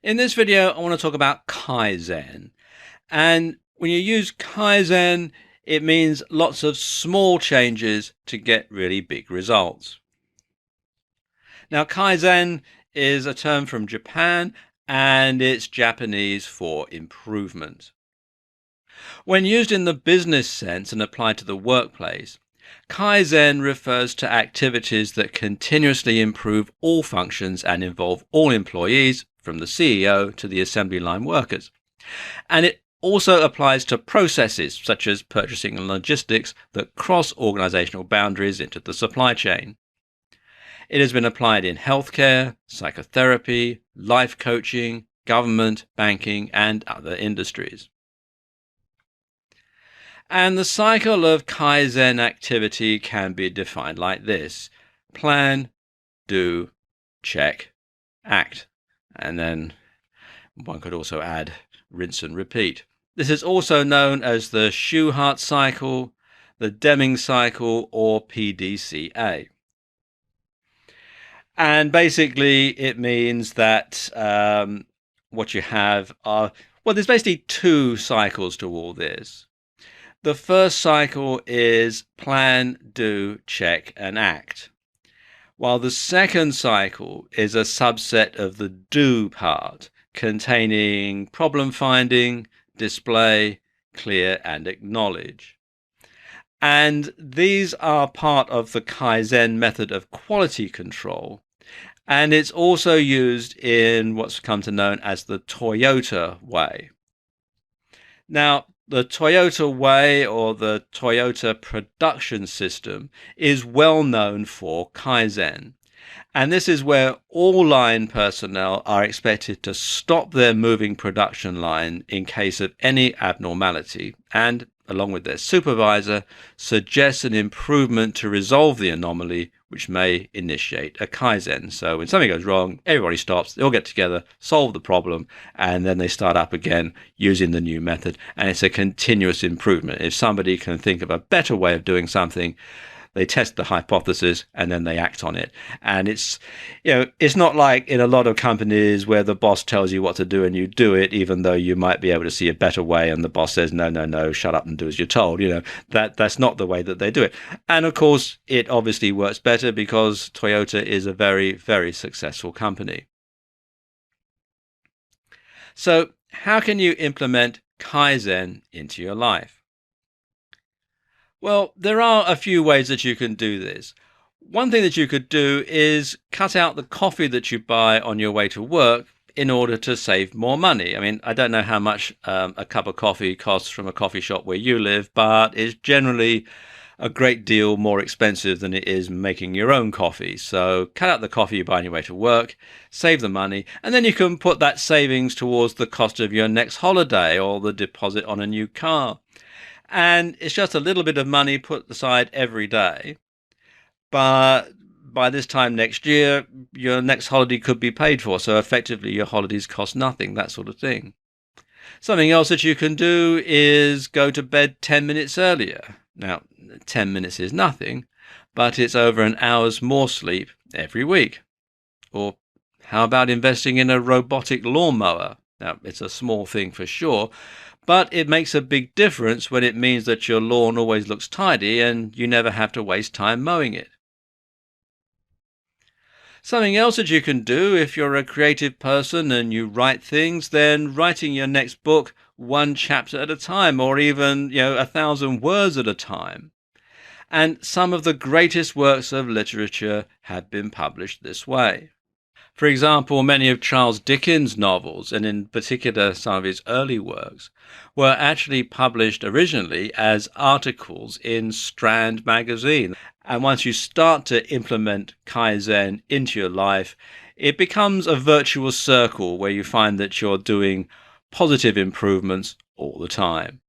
In this video, I want to talk about Kaizen. And when you use Kaizen, it means lots of small changes to get really big results. Now, Kaizen is a term from Japan, and it's Japanese for improvement. When used in the business sense and applied to the workplace, Kaizen refers to activities that continuously improve all functions and involve all employees, from the CEO to the assembly line workers. And it also applies to processes such as purchasing and logistics that cross organizational boundaries into the supply chain. It has been applied in healthcare, psychotherapy, life coaching, government, banking, and other industries. And the cycle of Kaizen activity can be defined like this: plan, do, check, act. And then one could also add rinse and repeat. This is also known as the Shewhart cycle, the Deming cycle, or PDCA. And basically it means that what you have are, well, there's basically two cycles to all this. The first cycle is plan, do, check, and act, while the second cycle is a subset of the do part, containing problem finding, display, clear, and acknowledge. And these are part of the Kaizen method of quality control, and it's also used in what's come to known as the Toyota way. Now, the Toyota way, or the Toyota production system, is well known for Kaizen. And this is where all line personnel are expected to stop their moving production line in case of any abnormality, and, along with their supervisor, suggest an improvement to resolve the anomaly, which may initiate a Kaizen. So when something goes wrong, everybody stops, they all get together, solve the problem, and then they start up again using the new method. And it's a continuous improvement. If somebody can think of a better way of doing something, they test the hypothesis and then they act on it. And it's not like in a lot of companies where the boss tells you what to do and you do it, even though you might be able to see a better way, and the boss says, no, shut up and do as you're told. That's not the way that they do it. And of course, it obviously works better because Toyota is a very, very successful company. So how can you implement Kaizen into your life? Well, there are a few ways that you can do this. One thing that you could do is cut out the coffee that you buy on your way to work in order to save more money. I mean, I don't know how much a cup of coffee costs from a coffee shop where you live, but it's generally a great deal more expensive than it is making your own coffee. So cut out the coffee you buy on your way to work, save the money, and then you can put that savings towards the cost of your next holiday or the deposit on a new car. And it's just a little bit of money put aside every day. But by this time next year, your next holiday could be paid for. So effectively, your holidays cost nothing, that sort of thing. Something else that you can do is go to bed 10 minutes earlier. Now, 10 minutes is nothing, but it's over an hour's more sleep every week. Or how about investing in a robotic lawnmower? Now, it's a small thing for sure, but it makes a big difference when it means that your lawn always looks tidy and you never have to waste time mowing it. Something else that you can do if you're a creative person and you write things, then writing your next book one chapter at a time, or even 1,000 words at a time. And some of the greatest works of literature have been published this way. For example, many of Charles Dickens' novels, and in particular some of his early works, were actually published originally as articles in Strand magazine. And once you start to implement Kaizen into your life, it becomes a virtuous circle where you find that you're doing positive improvements all the time.